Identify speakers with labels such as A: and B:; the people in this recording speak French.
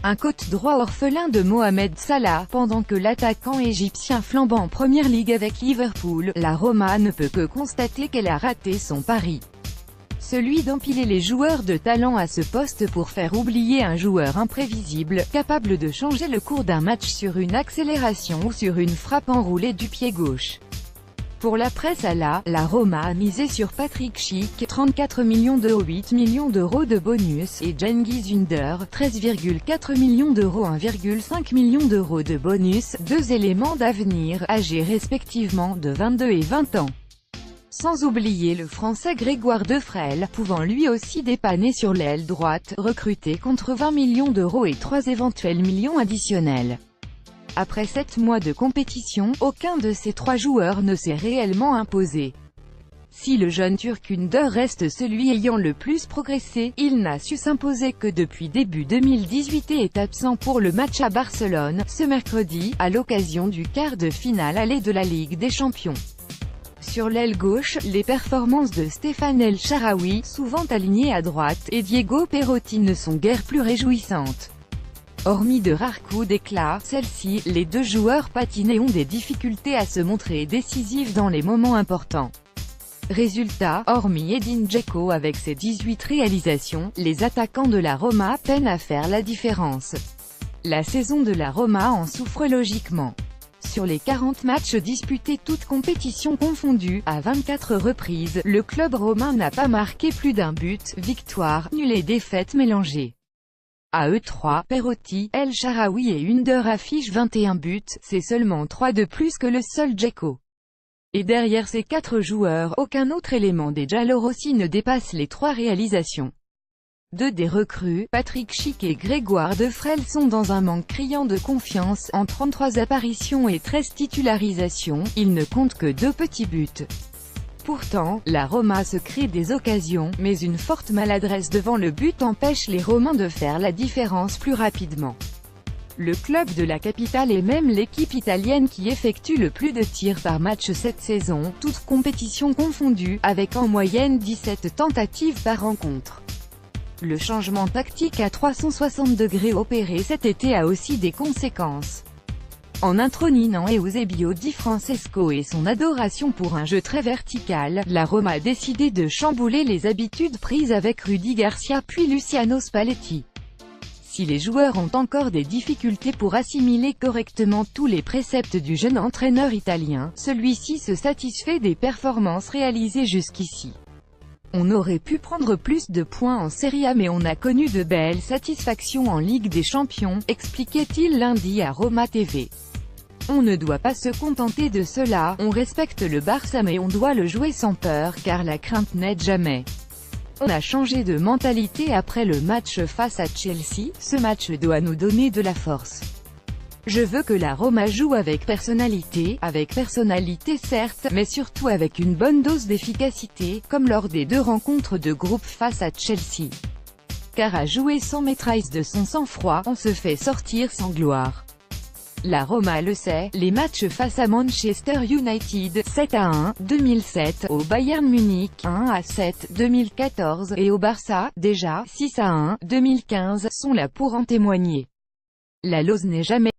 A: un côte droit orphelin de Mohamed Salah, pendant que l'attaquant égyptien flambe en Première Ligue avec Liverpool, la Roma ne peut que constater qu'elle a raté son pari. Celui d'empiler les joueurs de talent à ce poste pour faire oublier un joueur imprévisible, capable de changer le cours d'un match sur une accélération ou sur une frappe enroulée du pied gauche. Pour l'après Salah, la Roma a misé sur Patrick Schick, 34 millions d'euros, 8 millions d'euros de bonus, et Cengiz Ünder, 13,4 millions d'euros, 1,5 million d'euros de bonus, deux éléments d'avenir, âgés respectivement de 22 et 20 ans. Sans oublier le Français Grégoire Defrel, pouvant lui aussi dépanner sur l'aile droite, recruté contre 20 millions d'euros et 3 éventuels millions additionnels. Après 7 mois de compétition, aucun de ces 3 joueurs ne s'est réellement imposé. Si le jeune Turc Ünder reste celui ayant le plus progressé, il n'a su s'imposer que depuis début 2018 et est absent pour le match à Barcelone, ce mercredi, à l'occasion du quart de finale aller de la Ligue des Champions. Sur l'aile gauche, les performances de Stéphane El Shaarawy, souvent aligné à droite, et Diego Perotti ne sont guère plus réjouissantes. Hormis de rares coups d'éclat, celles-ci, les deux joueurs patinent et ont des difficultés à se montrer décisifs dans les moments importants. Résultat, hormis Edin Dzeko avec ses 18 réalisations, les attaquants de la Roma peinent à faire la différence. La saison de la Roma en souffre logiquement. Sur les 40 matchs disputés toutes compétitions confondues, à 24 reprises, le club romain n'a pas marqué plus d'un but, victoire, nul et défaite mélangées. À eux 3, Perotti, El Shaarawy et Ünder affichent 21 buts, c'est seulement 3 de plus que le seul Dzeko. Et derrière ces 4 joueurs, aucun autre élément des Giallorossi ne dépasse les 3 réalisations. Deux des recrues, Patrick Schick et Grégoire Defrel, sont dans un manque criant de confiance. En 33 apparitions et 13 titularisations, ils ne comptent que 2 petits buts. Pourtant, la Roma se crée des occasions, mais une forte maladresse devant le but empêche les Romains de faire la différence plus rapidement. Le club de la capitale est même l'équipe italienne qui effectue le plus de tirs par match cette saison, toutes compétitions confondues, avec en moyenne 17 tentatives par rencontre. Le changement tactique à 360 degrés opéré cet été a aussi des conséquences. En intronisant Eusebio Di Francesco et son adoration pour un jeu très vertical, la Roma a décidé de chambouler les habitudes prises avec Rudy Garcia puis Luciano Spalletti. Si les joueurs ont encore des difficultés pour assimiler correctement tous les préceptes du jeune entraîneur italien, celui-ci se satisfait des performances réalisées jusqu'ici. On aurait pu prendre plus de points en Serie A mais on a connu de belles satisfactions en Ligue des Champions, expliquait-il lundi à Roma TV. On ne doit pas se contenter de cela, on respecte le Barça mais on doit le jouer sans peur car la crainte n'aide jamais. On a changé de mentalité après le match face à Chelsea, ce match doit nous donner de la force. Je veux que la Roma joue avec personnalité certes, mais surtout avec une bonne dose d'efficacité, comme lors des 2 rencontres de groupe face à Chelsea. Car à jouer sans maîtrise de son sang-froid, on se fait sortir sans gloire. La Roma le sait, les matchs face à Manchester United, 7-1, 2007, au Bayern Munich, 1-7, 2014, et au Barça, déjà, 6-1, 2015, sont là pour en témoigner. La Lose n'est jamais